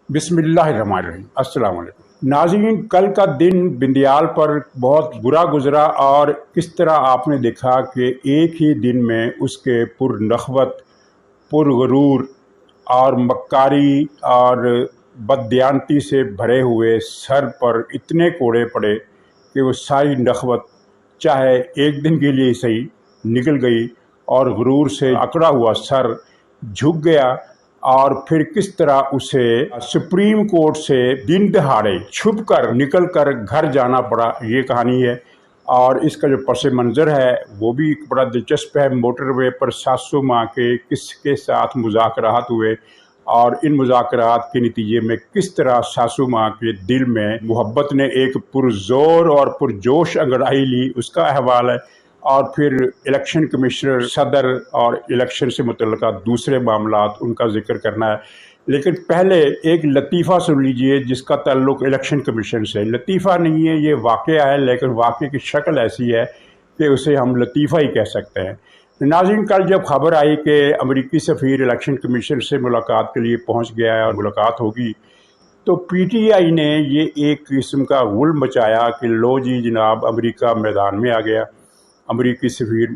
बिस्मिल्लाहिर्रहमानिर्रहीम। अस्सलाम वालेकुम नाज़रीन, कल का दिन बिंदियाल पर बहुत बुरा गुजरा और किस तरह आपने देखा कि एक ही दिन में उसके पुरनख़वत, पुरगरूर और मक्कारी और बददियानती से भरे हुए सर पर इतने कोड़े पड़े कि वो सारी नख़वत चाहे एक दिन के लिए सही निकल गई और गुरूर से अकड़ा हुआ सर झुक गया। और फिर किस तरह उसे सुप्रीम कोर्ट से दिन दहाड़े छुप कर निकल कर घर जाना पड़ा, ये कहानी है। और इसका जो पस मंज़र है वो भी बड़ा दिलचस्प है। मोटरवे पर सासू माँ के किसके साथ मुज़ाकरात हुए और इन मुज़ाकरात के नतीजे में किस तरह सासू माँ के दिल में मोहब्बत ने एक पुरज़ोर और पुरजोश अंगड़ाई ली, उसका अहवाल है। और फिर इलेक्शन कमिश्नर, सदर और इलेक्शन से मुतल्लिक़ दूसरे मामलात, उनका जिक्र करना है। लेकिन पहले एक लतीफ़ा सुन लीजिए जिसका ताल्लुक़ इलेक्शन कमीशन से। लतीफ़ा नहीं है, ये वाक़या है, लेकिन वाक़े की शक्ल ऐसी है कि उसे हम लतीफ़ा ही कह सकते हैं। नाज़रीन, कल जब खबर आई कि अमरीकी सफ़ीर इलेक्शन कमीशन से मुलाकात के लिए पहुँच गया है और मुलाकात होगी, तो PTI ने ये एक किस्म का गुल मचाया कि लो जी जनाब, अमरीका मैदान में आ गया। अमरीकी सफ़ीर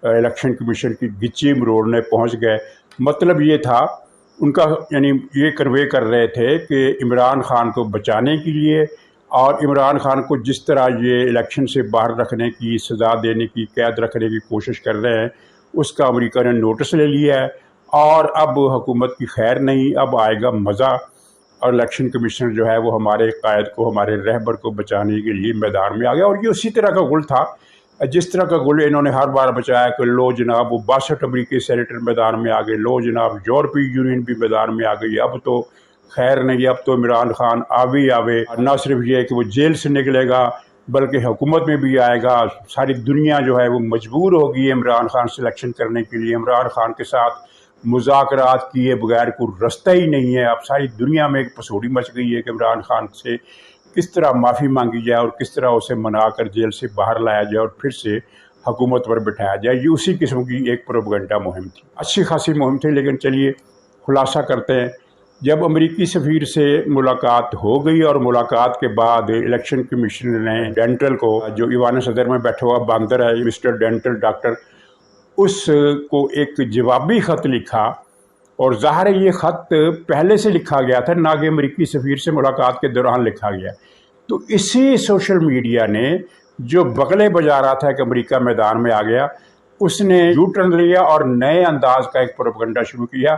इलेक्शन कमीशन की गिच्ची मरोड़ने पहुंच गए। मतलब ये था उनका, यानी ये करवे कर रहे थे कि इमरान ख़ान को बचाने के लिए और इमरान ख़ान को जिस तरह ये इलेक्शन से बाहर रखने की, सज़ा देने की, कैद रखने की कोशिश कर रहे हैं, उसका अमेरिका ने नोटिस ले लिया है। और अब हुकूमत की खैर नहीं, अब आएगा मज़ा। और इलेक्शन कमिश्नर जो है वो हमारे कायद को, हमारे रहबर को बचाने के लिए मैदान में आ गया। और ये उसी तरह का गुल था जिस तरह का गुल इन्होंने हर बार बचाया कि लो जनाब वो 62 अमरीकी सेनेटर मैदान में आ गए, लो जनाब यूरोपीय यूनियन भी मैदान में आ गई, अब तो खैर नहीं, अब तो इमरान खान आवे आवे। न सिर्फ ये कि वो जेल से निकलेगा बल्कि हुकूमत में भी आएगा। सारी दुनिया जो है वो मजबूर होगी इमरान खान से इलेक्शन करने के लिए। इमरान खान के साथ मुज़ाकरात किए बगैर कोई रास्ता ही नहीं है। अब सारी दुनिया में एक पसौड़ी मच गई है कि इमरान खान से किस तरह माफ़ी मांगी जाए और किस तरह उसे मना कर जेल से बाहर लाया जाए और फिर से हुकूमत पर बिठाया जाए। ये उसी किस्म की एक प्रोपेगेंडा मुहिम थी, अच्छी खासी मुहिम थी। लेकिन चलिए खुलासा करते हैं। जब अमरीकी सफ़ीर से मुलाकात हो गई और मुलाकात के बाद इलेक्शन कमीशन ने डेंटल को, जो ईवान सदर में बैठा हुआ बंदर है मिस्टर डेंटल डॉक्टर, उसको एक जवाबी ख़त लिखा। और ज़ाहिर है ये ख़त पहले से लिखा गया था, ना कि अमरीकी सफ़ीर से मुलाकात के दौरान लिखा गया। तो इसी सोशल मीडिया ने जो बगले बजा रहा था कि अमरीका मैदान में आ गया, उसने यू टर्न लिया और नए अंदाज का एक प्रोपेगेंडा शुरू किया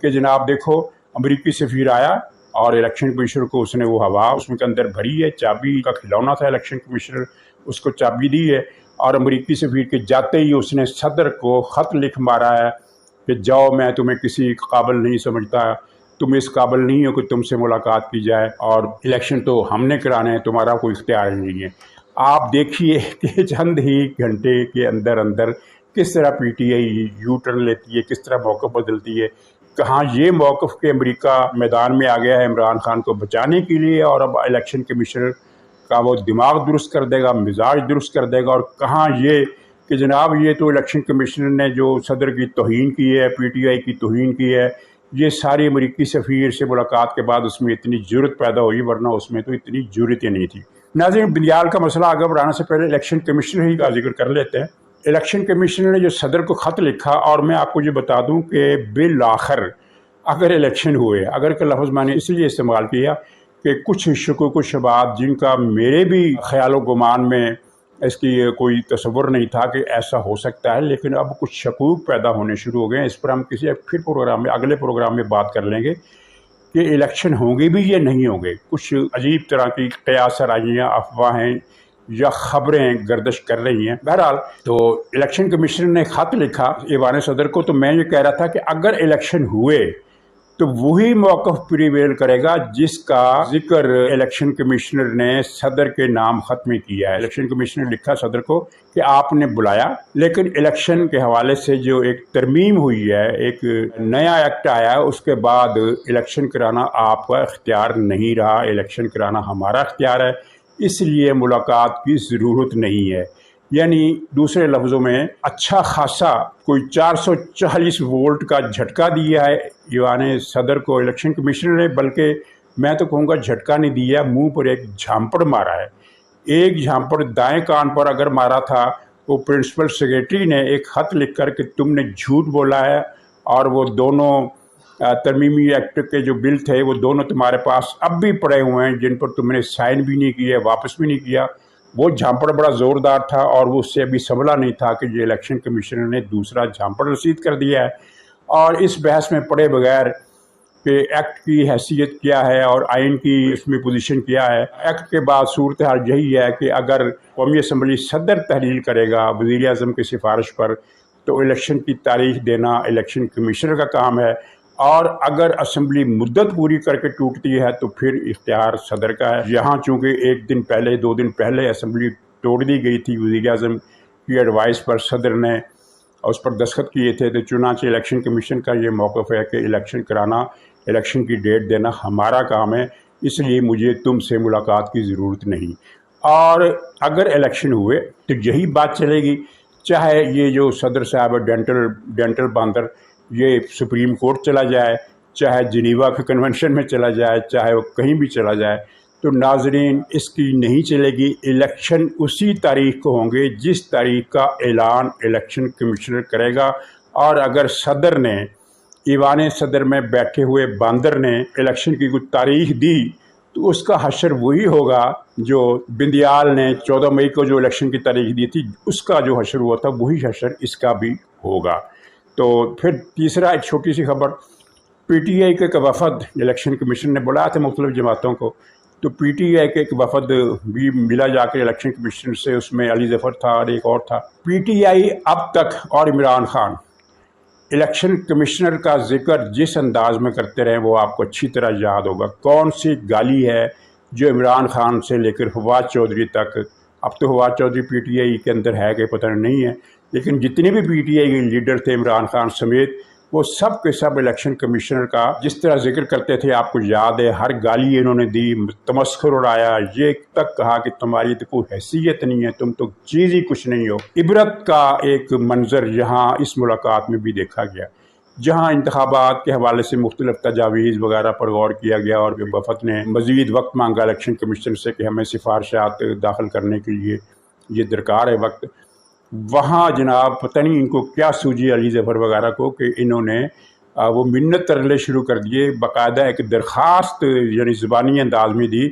कि जनाब देखो, अमरीकी सफ़ीर आया और इलेक्शन कमिश्नर को उसने वो हवा उसमें के अंदर भरी है, चाबी का खिलौना था इलेक्शन कमिश्नर, उसको चाबी दी है। और अमरीकी सफ़ीर के जाते ही उसने सदर को ख़त लिख मारा है कि जाओ, मैं तुम्हें किसी काबिल नहीं समझता, तुम इस काबिल नहीं हो कि तुमसे मुलाकात की जाए, और इलेक्शन तो हमने कराने हैं, तुम्हारा कोई इख्तियार नहीं है। आप देखिए कि चंद ही घंटे के अंदर अंदर किस तरह PTI यू टर्न लेती है, किस तरह मौक़िफ़ बदलती है। कहाँ ये मौक़िफ़ कि अमेरिका मैदान में आ गया है इमरान खान को बचाने के लिए और अब इलेक्शन कमिश्नर का वो दिमाग दुरुस्त कर देगा, मिजाज दुरुस्त कर देगा। और कहाँ ये कि जनाब ये तो इलेक्शन कमिश्नर ने जो सदर की तौहीन की है, PTI की तौहीन की है, ये सारी अमरीकी सफ़ीर से मुलाकात के बाद उसमें इतनी ज़रूरत पैदा हुई, वरना उसमें तो इतनी ज़रूरत ही नहीं थी। नाज़रीन, बिंदियाल का मसला आगे बढ़ाने से पहले इलेक्शन कमिश्नर ही का जिक्र कर लेते हैं। इलेक्शन कमिश्नर ने जो सदर को ख़त लिखा, और मैं आपको ये बता दूँ कि बिल आखिर अगर इलेक्शन हुए, अगर का लफ्ज़ मैंने इसलिए इस्तेमाल किया कि कुछ शकूक शुबात जिनका मेरे भी ख्याल गुमान में इसकी कोई तस्वुर नहीं था कि ऐसा हो सकता है, लेकिन अब कुछ शकूक पैदा होने शुरू हो गए हैं। इस पर हम किसी फिर प्रोग्राम में, अगले प्रोग्राम में बात कर लेंगे कि इलेक्शन होंगे भी या नहीं होंगे। कुछ अजीब तरह की क़यास सराइयाँ, अफवाहें या ख़बरें गर्दिश कर रही हैं। बहरहाल, तो इलेक्शन कमीशन ने ख़त लिखा ईवान सदर को। तो मैं ये कह रहा था कि अगर इलेक्शन हुए तो वही मौक़िफ़ प्रिवेल करेगा जिसका जिक्र इलेक्शन कमिश्नर ने सदर के नाम ख़त में किया है। इलेक्शन कमिश्नर ने लिखा सदर को कि आपने बुलाया, लेकिन इलेक्शन के हवाले से जो एक तरमीम हुई है, एक नया एक्ट आया है, उसके बाद इलेक्शन कराना आपका इख्तियार नहीं रहा, इलेक्शन कराना हमारा इख्तियार है, इसलिए मुलाकात की ज़रूरत नहीं है। यानी दूसरे लफ्ज़ों में अच्छा खासा कोई 440 वोल्ट का झटका दिया है ईवान सदर को इलेक्शन कमिश्नर ने, बल्कि मैं तो कहूँगा झटका नहीं दिया, मुंह पर एक झांपड़ मारा है। एक झांपड़ दाएं कान पर अगर मारा था, वो प्रिंसिपल सेक्रेटरी ने एक खत लिख कर कि तुमने झूठ बोला है और वो दोनों तरमीमी एक्ट के जो बिल थे वो दोनों तुम्हारे पास अब भी पड़े हुए हैं, जिन पर तुमने साइन भी नहीं किए, वापस भी नहीं किया। वो झांपड़ बड़ा ज़ोरदार था और वो उससे अभी संभला नहीं था कि जो इलेक्शन कमीशनर ने दूसरा झांपड़ रसीद कर दिया है। और इस बहस में पड़े बगैर कि एक्ट की हैसियत क्या है और आइन की इसमें पोजीशन क्या है, एक्ट के बाद सूरत हाल यही है कि अगर कौमी असम्बली सदर तहलील करेगा वज़ीर आज़म की सिफारिश पर, तो इलेक्शन की तारीख देना इलेक्शन कमीशनर का काम है, और अगर असम्बली मुद्दत पूरी करके टूटती है तो फिर इख्तियार सदर का है। यहाँ चूँकि एक दिन पहले 2 दिन पहले असम्बली तोड़ दी गई थी वज़ीर आज़म की एडवाइस पर, सदर ने उस पर दस्तखत किए थे, तो चुनांचे इलेक्शन कमीशन का ये मौक़िफ़ है कि इलेक्शन कराना, इलेक्शन की डेट देना हमारा काम है, इसलिए मुझे तुमसे मुलाकात की ज़रूरत नहीं। और अगर इलेक्शन हुए तो यही बात चलेगी, चाहे ये जो सदर साहब डेंटल बांदर ये सुप्रीम कोर्ट चला जाए, चाहे जिनीवा के कन्वेंशन में चला जाए, चाहे वो कहीं भी चला जाए, तो नाजरीन इसकी नहीं चलेगी। इलेक्शन उसी तारीख को होंगे जिस तारीख का ऐलान इलेक्शन कमिश्नर करेगा। और अगर सदर ने, ईवान सदर में बैठे हुए बांदर ने इलेक्शन की कुछ तारीख दी, तो उसका हशर वही होगा जो बिंदियाल ने 14 मई को जो इलेक्शन की तारीख दी थी, उसका जो हशर हुआ था वही हशर इसका भी होगा। तो फिर तीसरा एक छोटी सी खबर, PTI के एक वफद इलेक्शन कमीशन ने बुलाया था मुख्तलिफ जमातों को, तो PTI के एक वफद भी मिला जाकर इलेक्शन कमीशन से, उसमें अली ज़फ़र था और एक और था। PTI अब तक और इमरान खान इलेक्शन कमिश्नर का जिक्र जिस अंदाज में करते रहे वो आपको अच्छी तरह याद होगा। कौन सी गाली है जो इमरान खान से लेकर फवाद चौधरी तक, अब तो फवाद चौधरी PTI के अंदर है कि पता नहीं है, लेकिन जितने भी PTI के लीडर थे इमरान खान समेत, वो सब के सब इलेक्शन कमिश्नर का जिस तरह जिक्र करते थे आपको याद है। हर गाली इन्होंने दी, तमस्खुर उड़ाया, ये तक कहा कि तुम्हारी तो कोई हैसियत नहीं है, तुम तो चीज़ ही कुछ नहीं हो। इबरत का एक मंजर यहाँ इस मुलाकात में भी देखा गया, जहाँ इंतखाबात के हवाले से मुख्तलिफ तजावीज़ वगैरह पर गौर किया गया और वफद ने मज़ीद वक्त मांगा इलेक्शन कमीशन से कि हमें सिफारशात दाखिल करने के लिए ये दरकार है वक्त। वहाँ जनाब पता नहीं इनको क्या सूझी अली ज़फ़र वगैरह को कि इन्होंने वो मिन्नत तरले शुरू कर दिए, बाकायदा एक दरख्वास्त यानी ज़ुबानी अंदाज में दी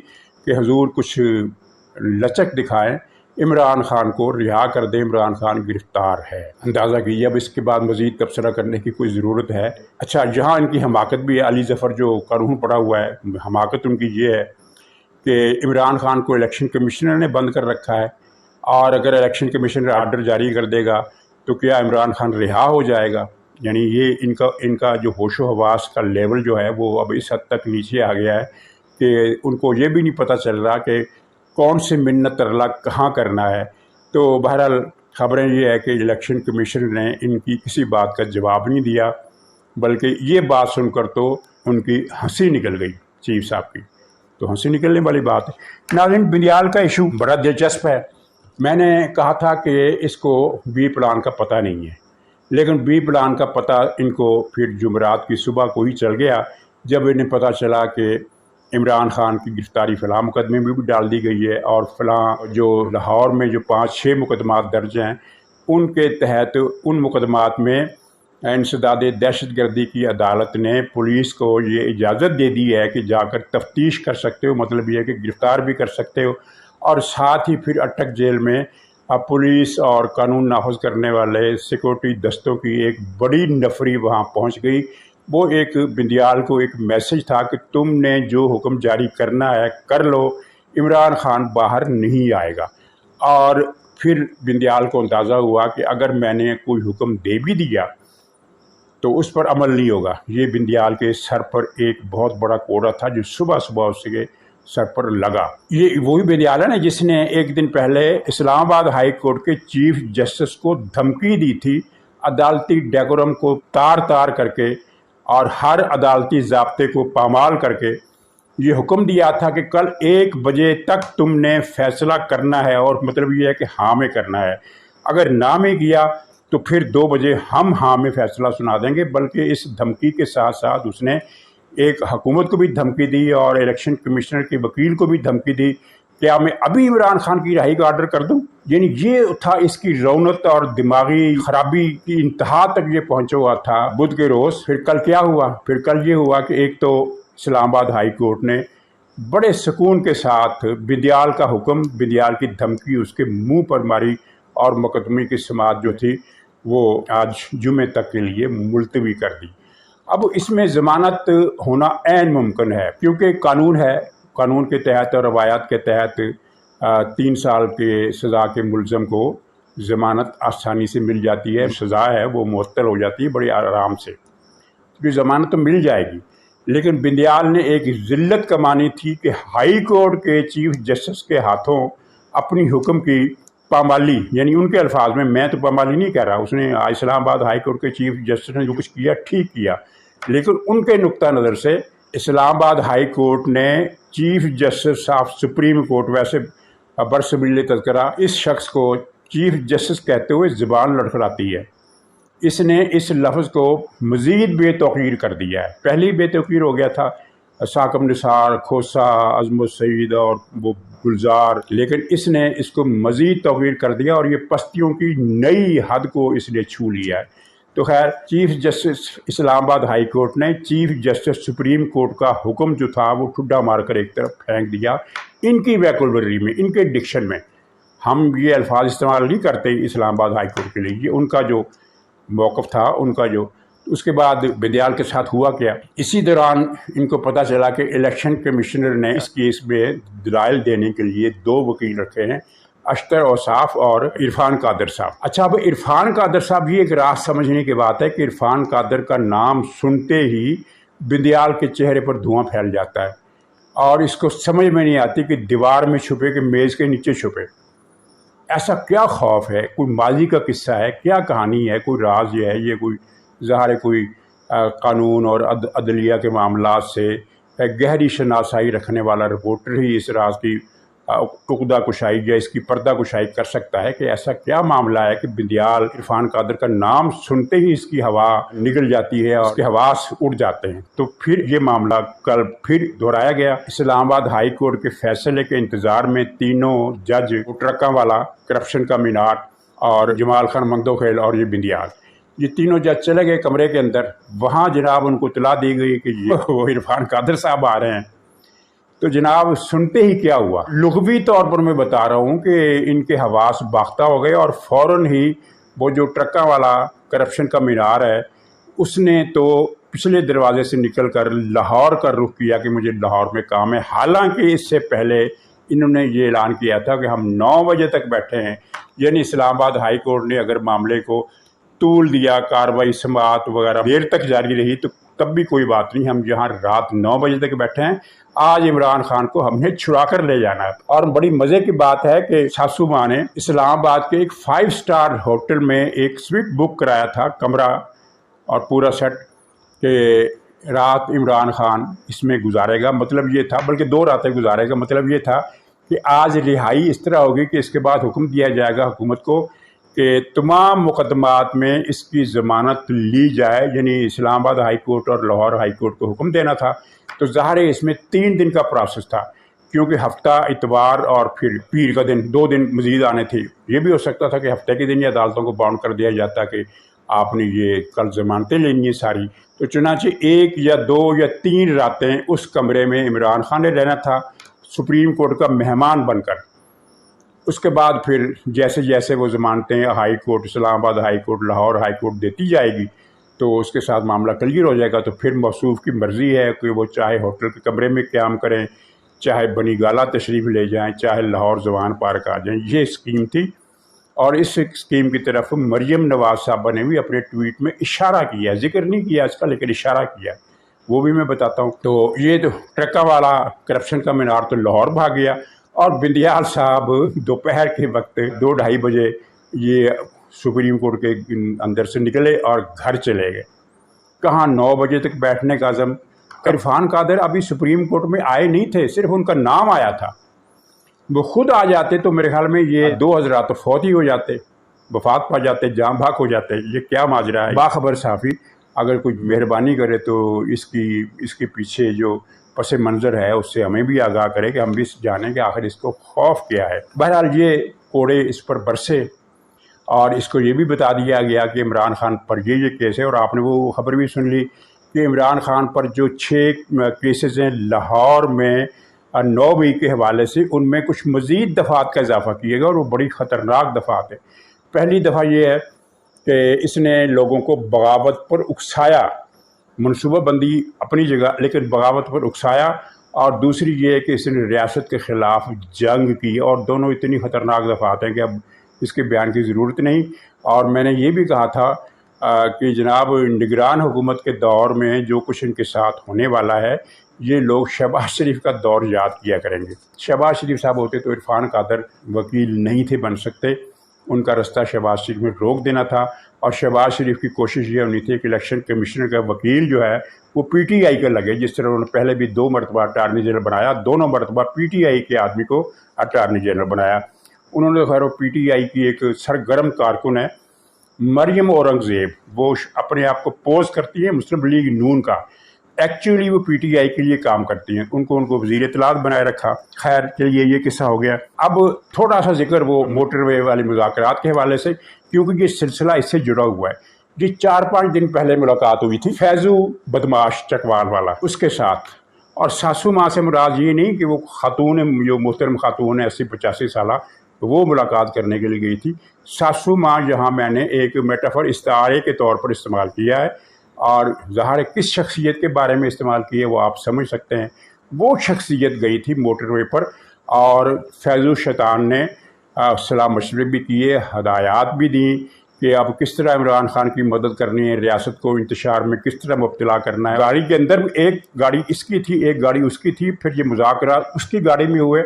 कि हुजूर कुछ लचक दिखाएं, इमरान खान को रिहा कर दें, इमरान खान गिरफ़्तार है। अंदाज़ा कीजिए अब इसके बाद मज़ीद तबसरा करने की कोई ज़रूरत है। अच्छा, जहाँ इनकी हमाकत भी है, अली ज़फ़र जो कानून पड़ा हुआ है, हमाकत उनकी ये है कि इमरान खान को इलेक्शन कमिश्नर ने बंद कर रखा है, और अगर इलेक्शन कमीशन आर्डर जारी कर देगा तो क्या इमरान खान रिहा हो जाएगा। यानी ये इनका जो होशो हवास का लेवल जो है वो अब इस हद तक नीचे आ गया है कि उनको ये भी नहीं पता चल रहा कि कौन से मिन्नत तरला कहाँ करना है। तो बहरहाल खबरें ये है कि इलेक्शन कमीशन ने इनकी किसी बात का जवाब नहीं दिया, बल्कि ये बात सुनकर तो उनकी हंसी निकल गई चीफ साहब की। तो हंसी निकलने वाली बात है। नाज़रीन, बिंदियाल का इशू बड़ा दिलचस्प है। मैंने कहा था कि इसको बी प्लान का पता नहीं है, लेकिन बी प्लान का पता इनको फिर जुमेरात की सुबह को ही चल गया, जब इन्हें पता चला कि इमरान खान की गिरफ़्तारी फ़लाँ मुकदमे में भी डाल दी गई है, और फ़लाँ जो लाहौर में जो 5-6 मुकदमात दर्ज हैं, उनके तहत उन मुकदमात में इंसदाद दहशतगर्दी की अदालत ने पुलिस को ये इजाज़त दे दी है कि जाकर तफ्तीश कर सकते हो, मतलब ये है कि गिरफ़्तार भी कर सकते हो, और साथ ही फिर अटक जेल में पुलिस और कानून नाफज करने वाले सिक्योरिटी दस्तों की एक बड़ी नफरी वहाँ पहुँच गई। वो एक बिंदियाल को एक मैसेज था कि तुमने जो हुक्म जारी करना है कर लो, इमरान खान बाहर नहीं आएगा। और फिर बिंदियाल को अंदाज़ा हुआ कि अगर मैंने कोई हुक्म दे भी दिया तो उस पर अमल नहीं होगा। ये बिंदियाल के सर पर एक बहुत बड़ा कोड़ा था जो सुबह सुबह उसके सर पर लगा। ये वही बिंदियाल है ना जिसने एक दिन पहले इस्लामाबाद हाई कोर्ट के चीफ जस्टिस को धमकी दी थी, अदालती डेकोरम को तार तार करके और हर अदालती ज़ाब्ते को पामाल करके ये हुक्म दिया था कि कल 1 बजे तक तुमने फैसला करना है, और मतलब ये है कि हाँ में करना है। अगर ना में किया तो फिर 2 बजे हम हाँ में फैसला सुना देंगे। बल्कि इस धमकी के साथ साथ उसने ایک حکومت کو بھی دھمکی دی اور الیکشن کمشنر کے وکیل کو بھی دھمکی دی، کیا میں ابھی عمران خان کی رہائی کا آرڈر کر دوں؟ یعنی یہ تھا اس کی رونق اور دماغی خرابی کی انتہا تک یہ پہنچا ہوا تھا بدھ کے روز۔ پھر کل کیا ہوا؟ پھر کل یہ ہوا کہ ایک تو اسلام آباد ہائی کورٹ نے بڑے سکون کے ساتھ بندیال کا حکم، بندیال کی دھمکی اس کے منہ پر ماری اور مقدمے کی سماعت جو تھی وہ آج جمعے تک کے لیے ملتوی کر دی۔ اب اس میں ضمانت ہونا عین ممکن ہے، کیونکہ قانون ہے، قانون کے تحت اور روایات کے تحت 3 سال کے سزا کے ملزم کو ضمانت آسانی سے مل جاتی ہے، سزا ہے وہ معطل ہو جاتی ہے بڑے آرام سے، کیونکہ ضمانت تو مل جائے گی۔ لیکن بندیال نے ایک ذلت کمانی تھی کہ ہائی کورٹ کے چیف جسٹس کے ہاتھوں اپنی حکم کی پامالی، یعنی ان کے الفاظ میں تو پامالی نہیں کہہ رہا، اس نے اسلام آباد ہائی کورٹ کے چیف جسٹس نے جو کچھ کیا ٹھیک کیا، لیکن ان کے نقطہ نظر سے اسلام آباد ہائی کورٹ نے chief justice of supreme court, ویسے برسبیل تذکرہ اس شخص کو چیف جسٹس کہتے ہوئے زبان لڑکھڑاتی ہے، اس نے اس لفظ کو مزید بے توقیر کر دیا ہے۔ پہلی بے توقیر ہو گیا تھا ثاقب نثار، کھوسا، عظمت سعید اور وہ گلزار، لیکن اس نے اس کو مزید توقیر کر دیا اور یہ پستیوں کی نئی حد کو اس نے چھو لیا ہے۔ تو خیر، چیف جسٹس اسلام آباد ہائی کورٹ نے چیف جسٹس سپریم کورٹ کا حکم جو تھا وہ ٹھڈا مار کر ایک طرف پھینک دیا۔ ان کی ویکولری میں، ان کے ڈکشن میں ہم یہ الفاظ استعمال نہیں کرتے اسلام آباد ہائی کورٹ کے لیے، یہ ان کا جو موقف تھا، ان کا جو۔ اس کے بعد بندیال کے ساتھ ہوا کیا؟ اسی دوران ان کو پتہ چلا کہ الیکشن کمشنر نے اس کیس میں دلائل دینے کے لیے 2 وکیل رکھے ہیں، اشتر اوصاف اور عرفان قادر صاحب۔ اچھا، اب عرفان قادر صاحب، یہ ایک راز سمجھنے کی بات ہے کہ عرفان قادر کا نام سنتے ہی بندیال کے چہرے پر دھواں پھیل جاتا ہے اور اس کو سمجھ میں نہیں آتی کہ دیوار میں چھپے کہ میز کے نیچے چھپے۔ ایسا کیا خوف ہے؟ کوئی ماضی کا قصہ ہے؟ کیا کہانی ہے؟ کوئی راز یہ ہے؟ یہ کوئی ظاہر ہے کوئی قانون اور عدلیہ کے معاملات سے گہری شناسائی رکھنے والا رپورٹر ہی اس راز کی ٹکدہ کشائی یا اس کی پردہ کشائی کر سکتا ہے کہ ایسا کیا معاملہ ہے کہ بندیال عرفان قادر کا نام سنتے ہی اس کی ہوا نگل جاتی ہے اور اس کے حواس اڑ جاتے ہیں۔ تو پھر یہ معاملہ کل پھر دہرایا گیا۔ اسلام آباد ہائی کورٹ کے فیصلے کے انتظار میں تینوں جج، ٹرکاں والا، کرپشن کا مینار اور جمال خان مندوخیل اور یہ بندیال، یہ تینوں جج چلے گئے کمرے کے اندر۔ وہاں جناب ان کو اطلاع دی گئی کہ وہ عرفان قادر صاحب آ رہے ہیں۔ تو جناب سنتے ہی کیا ہوا، لغوی طور پر میں بتا رہا ہوں کہ ان کے حواس باختہ ہو گئے اور فوراً ہی وہ جو ٹرکاں والا کرپشن کا مینار ہے اس نے تو پچھلے دروازے سے نکل کر لاہور کا رخ کیا کہ مجھے لاہور میں کام ہے، حالانکہ اس سے پہلے انہوں نے یہ اعلان کیا تھا کہ ہم 9 بجے تک بیٹھے ہیں۔ یعنی اسلام آباد ہائی کورٹ نے اگر معاملے کو طول دیا، کارروائی سماعت وغیرہ دیر تک جاری رہی تو تب بھی کوئی بات نہیں، ہم یہاں رات 9 بجے تک بیٹھے ہیں، آج عمران خان کو ہم نے چھڑا کر لے جانا ہے۔ اور بڑی مزے کی بات ہے کہ ساسو ماں نے اسلام آباد کے ایک 5 اسٹار ہوٹل میں ایک سویٹ بک کرایا تھا، کمرہ اور پورا سیٹ، کہ رات عمران خان اس میں گزارے گا۔ مطلب یہ تھا، بلکہ 2 راتیں گزارے گا، مطلب یہ تھا کہ آج رہائی اس طرح ہوگی کہ اس کے بعد حکم دیا جائے گا حکومت کو کہ تمام مقدمات میں اس کی ضمانت لی جائے، یعنی اسلام آباد ہائی کورٹ اور لاہور ہائی کورٹ کو حکم دینا تھا۔ تو ظاہر ہے اس میں 3 دن کا پروسیس تھا، کیونکہ ہفتہ اتوار اور پھر پیر کا دن 2 دن مزید آنے تھے۔ یہ بھی ہو سکتا تھا کہ ہفتے کے دن ہی عدالتوں کو باؤنڈ کر دیا جاتا کہ آپ نے یہ کل ضمانتیں لینی ہیں ساری۔ تو چنانچہ 1 یا 2 یا 3 راتیں اس کمرے میں عمران خان نے رہنا تھا سپریم کورٹ کا مہمان بن کر۔ اس کے بعد پھر جیسے جیسے وہ ضمانتیں ہائی کورٹ، اسلام آباد high court, Lahore high court دیتی جائے گی تو اس کے ساتھ معاملہ کلیئر ہو جائے گا۔ تو پھر موصوف کی مرضی ہے کہ وہ چاہے ہوٹل کے کمرے میں قیام کریں، چاہے بنی گالہ تشریف لے جائیں، چاہے لاہور زوان پارک آ جائیں۔ یہ اسکیم تھی اور اس اسکیم کی طرف مریم نواز صاحبہ نے بھی اپنے ٹویٹ میں اشارہ کیا، ذکر نہیں کیا اس کا لیکن اشارہ کیا، وہ بھی میں بتاتا ہوں۔ تو یہ تو ٹرکا والا کرپشن کا مینار تو لاہور بھاگ گیا اور بندیال صاحب دوپہر کے وقت 2-2:30 بجے یہ سپریم کورٹ کے اندر سے نکلے اور گھر چلے گئے۔ کہاں 9 بجے تک بیٹھنے کا عزم۔ عرفان قادر ابھی سپریم کورٹ میں آئے نہیں تھے، صرف ان کا نام آیا تھا۔ وہ خود آ جاتے تو میرے خیال میں یہ 2 حضرات تو فوت ہی ہو جاتے، وفات پا جاتے، جاں بحق ہو جاتے۔ یہ کیا ماجرا ہے؟ باخبر صحافی اگر کوئی مہربانی کرے تو اس کے پیچھے جو پس منظر ہے اس سے ہمیں بھی آگاہ کرے کہ ہم بھی جانیں کہ آخر اس کو خوف کیا ہے۔ بہرحال یہ کوڑے اس پر برسے اور اس کو یہ بھی بتا دیا گیا کہ عمران خان پر یہ کیس ہے، اور آپ نے وہ خبر بھی سن لی کہ عمران خان پر جو 6 کیسز ہیں لاہور میں 9 مئی کے حوالے سے، ان میں کچھ مزید دفعات کا اضافہ کیے گا، اور وہ بڑی خطرناک دفعات ہیں۔ پہلی دفعہ یہ ہے کہ اس نے لوگوں کو بغاوت پر اکسایا، منصوبہ بندی اپنی جگہ لیکن بغاوت پر اکسایا، اور دوسری یہ ہے کہ اس نے ریاست کے خلاف جنگ کی، اور دونوں اتنی خطرناک دفعات ہیں کہ اب اس کے بیان کی ضرورت نہیں۔ اور میں نے یہ بھی کہا تھا کہ جناب نگران حکومت کے دور میں جو کچھ ان کے ساتھ ہونے والا ہے، یہ لوگ شہباز شریف کا دور یاد کیا کریں گے۔ شہباز شریف صاحب ہوتے تو عرفان قادر وکیل نہیں تھے بن سکتے، ان کا رستہ شہباز شریف میں روک دینا تھا، اور شہباز شریف کی کوشش یہ ہونی تھی کہ الیکشن کمیشنر کا وکیل جو ہے وہ پی ٹی آئی کا لگے، جس طرح انہوں نے پہلے بھی 2 مرتبہ اٹارنی جنرل بنایا، دونوں مرتبہ پی ٹی آئی کے آدمی کو اٹارنی جنرل بنایا۔ انہوں نے خیر وہ پی ٹی آئی کی ایک سرگرم کارکن ہے مریم اورنگزیب، وہ اپنے آپ کو پوز کرتی ہیں مسلم لیگ نون کا، ایکچولی وہ پی ٹی آئی کے لیے کام کرتی ہیں، ان کو وزیر اطلاعات بنائے رکھا۔ خیر چلیے یہ قصہ ہو گیا۔ اب تھوڑا سا ذکر وہ موٹر وے والے مذاکرات کے حوالے سے، کیونکہ یہ سلسلہ اس سے جڑا ہوا ہے۔ جی 4-5 دن پہلے ملاقات ہوئی تھی فیضو بدماش چکوال والا اس کے ساتھ، اور ساسو ماں سے مراد یہ نہیں کہ وہ خاتون جو محترم خاتون ہے 80-85 سالہ، وہ ملاقات کرنے کے لیے گئی تھی۔ ساسو ماں یہاں میں نے ایک میٹافر استعارے کے طور پر استعمال کیا ہے، اور ظاہر ہے کس شخصیت کے بارے میں استعمال کی ہے وہ آپ سمجھ سکتے ہیں۔ وہ شخصیت گئی تھی موٹر وے پر، اور فیضو شیطان نے صلاح مشورے بھی کیے، ہدایات بھی دیں کہ اب کس طرح عمران خان کی مدد کرنی ہے، ریاست کو انتشار میں کس طرح مبتلا کرنا ہے۔ گاڑی کے اندر ایک گاڑی اس کی تھی، ایک گاڑی اس کی تھی، پھر یہ مذاکرات اس کی گاڑی میں ہوئے،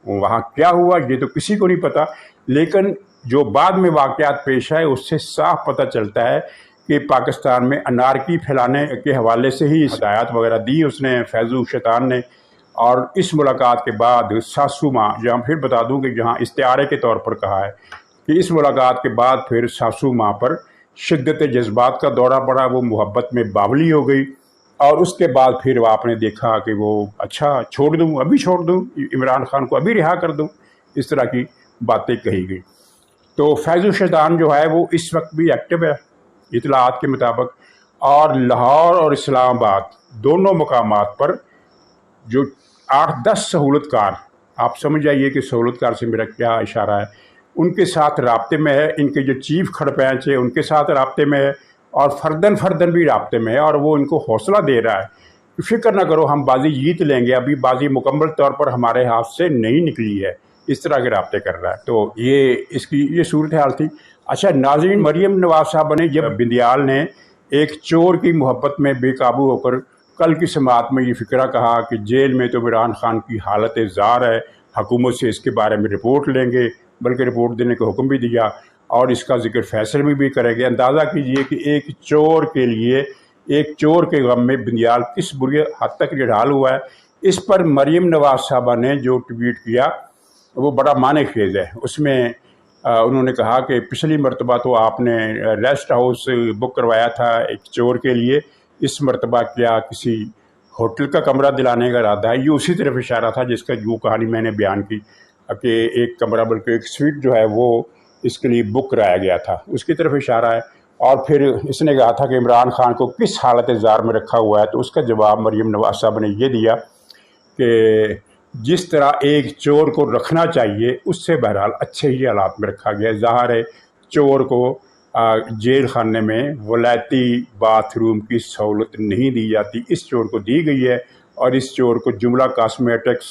وہاں کیا ہوا یہ تو کسی کو نہیں پتا، لیکن جو بعد میں واقعات پیش آئے اس سے صاف پتہ چلتا ہے کہ پاکستان میں انارکی پھیلانے کے حوالے سے ہی ہدایات وغیرہ دی اس نے، فیضو شیطان نے۔ اور اس ملاقات کے بعد ساسو ماں، جہاں پھر بتا دوں کہ جہاں استعارے کے طور پر کہا ہے کہ اس ملاقات کے بعد پھر ساسو ماں پر شدت جذبات کا دورہ پڑا، وہ محبت میں باولی ہو گئی، اور اس کے بعد پھر آپ نے دیکھا کہ وہ اچھا چھوڑ دوں، ابھی چھوڑ دوں، عمران خان کو ابھی رہا کر دوں، اس طرح کی باتیں کہی گئی۔ تو فیضو شیطان جو ہے وہ اس وقت بھی ایکٹیو ہے اطلاعات کے مطابق، اور لاہور اور اسلام آباد دونوں مقامات پر جو 8-10 سہولت کار، آپ سمجھ جائیے کہ سہولت کار سے میرا کیا اشارہ ہے، ان کے ساتھ رابطے میں ہے، ان کے جو چیف کھڑ پینچ ہے ان کے ساتھ رابطے میں ہے، اور فردن بھی رابطے میں ہے، اور وہ ان کو حوصلہ دے رہا ہے، فکر نہ کرو ہم بازی جیت لیں گے، ابھی بازی مکمل طور پر ہمارے ہاتھ سے نہیں نکلی ہے، اس طرح کے رابطے کر رہا ہے۔ تو یہ صورتحال تھی۔ اچھا ناظرین، مریم نواز صاحبہ نے جب بندیال نے ایک چور کی محبت میں بے قابو ہو کر کل کی سماعت میں یہ فکرہ کہا کہ جیل میں تو عمران خان کی حالت زار ہے، حکومت سے اس کے بارے میں رپورٹ لیں گے، بلکہ رپورٹ دینے کا حکم بھی دیا، اور اس کا ذکر فیصلے میں بھی کریں گے۔ اندازہ کیجئے کہ ایک چور کے لیے، ایک چور کے غم میں بندیال کس بری حد تک نڈھال ہوا ہے۔ اس پر مریم نواز صاحبہ نے جو ٹویٹ کیا وہ بڑا معنی خیز ہے۔ اس میں انہوں نے کہا کہ پچھلی مرتبہ تو آپ نے ریسٹ ہاؤس بک کروایا تھا ایک چور کے لیے، اس مرتبہ کیا کسی ہوٹل کا کمرہ دلانے کا ارادہ ہے؟ یہ اسی طرف اشارہ تھا جس کا جو کہانی میں نے بیان کی کہ ایک کمرہ بلکہ ایک سویٹ جو ہے وہ اس کے لیے بک کرایا گیا تھا، اس کی طرف اشارہ ہے۔ اور پھر اس نے کہا تھا کہ عمران خان کو کس حالت زار میں رکھا ہوا ہے، تو اس کا جواب مریم نواز صاحب نے یہ دیا کہ جس طرح ایک چور کو رکھنا چاہیے اس سے بہرحال اچھے ہی حالات میں رکھا گیا ہے۔ ظاہر ہے چور کو جیل خانے میں ولایتی باتھ روم کی سہولت نہیں دی جاتی، اس چور کو دی گئی ہے، اور اس چور کو جملہ کاسمیٹکس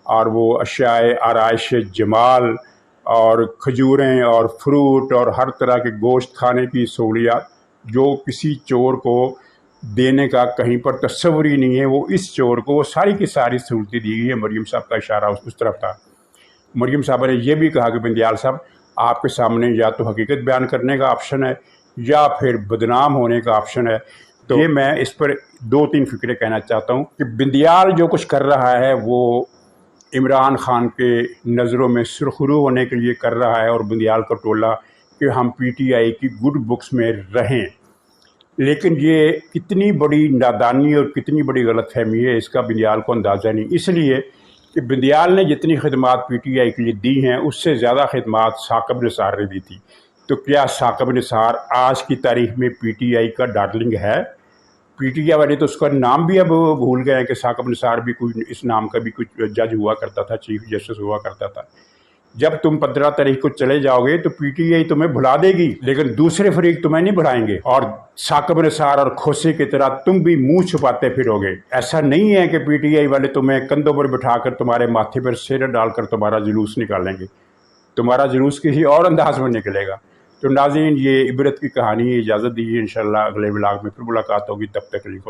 اور وہ اشیاء آرائش جمال اور کھجوریں اور فروٹ اور ہر طرح کے گوشت کھانے کی سہولیات جو کسی چور کو دینے کا کہیں پر تصور ہی نہیں ہے، وہ اس چور کو وہ ساری کی ساری سہولتیں دی گئی ہے۔ مریم صاحب کا اشارہ اس طرف تھا۔ مریم صاحبہ نے یہ بھی کہا کہ بندیال صاحب آپ کے سامنے یا تو حقیقت بیان کرنے کا آپشن ہے یا پھر بدنام ہونے کا آپشن ہے۔ تو یہ میں اس پر 2-3 فکرے کہنا چاہتا ہوں کہ بندیال جو کچھ کر رہا ہے وہ عمران خان کے نظروں میں سرخرو ہونے کے لیے کر رہا ہے، اور بندیال کا ٹولہ کہ ہم پی ٹی آئی کی گڈ بکس میں رہیں، लेकिन ये कितनी बड़ी नादानी और कितनी बड़ी गलतफहमी है, इसका बंदियाल को अंदाज़ा नहीं। इसलिए कि बंदियाल ने जितनी खिदमात PTI के लिए दी हैं, उससे ज़्यादा खिदमात साकिब निसार ने दी थी। तो क्या साकिब निसार आज की तारीख में PTI का डार्लिंग है? PTI वाले तो उसका नाम भी अब भूल गए हैं कि साकिब निसार भी कोई इस नाम का भी कुछ जज हुआ करता था, चीफ जस्टिस हुआ करता था। जब तुम 15 तारीख को चले जाओगे तो PTI तुम्हें भुला देगी, लेकिन दूसरे फरीक तुम्हें नहीं भुलाएंगे और साकिब निसार और खोसे की तरह तुम भी मुंह छुपाते फिरोगे। ऐसा नहीं है कि PTI वाले तुम्हें कंधों पर बिठाकर तुम्हारे माथे पर सिर डालकर तुम्हारा जुलूस निकालेंगे। तुम्हारा जुलूस किसी और अंदाज में निकलेगा। तो नाज़रीन, ये इबरत की कहानी है। इजाज़त दीजिए, इंशाअल्लाह अगले व्लॉग में फिर मुलाकात होगी। तब तक के लिए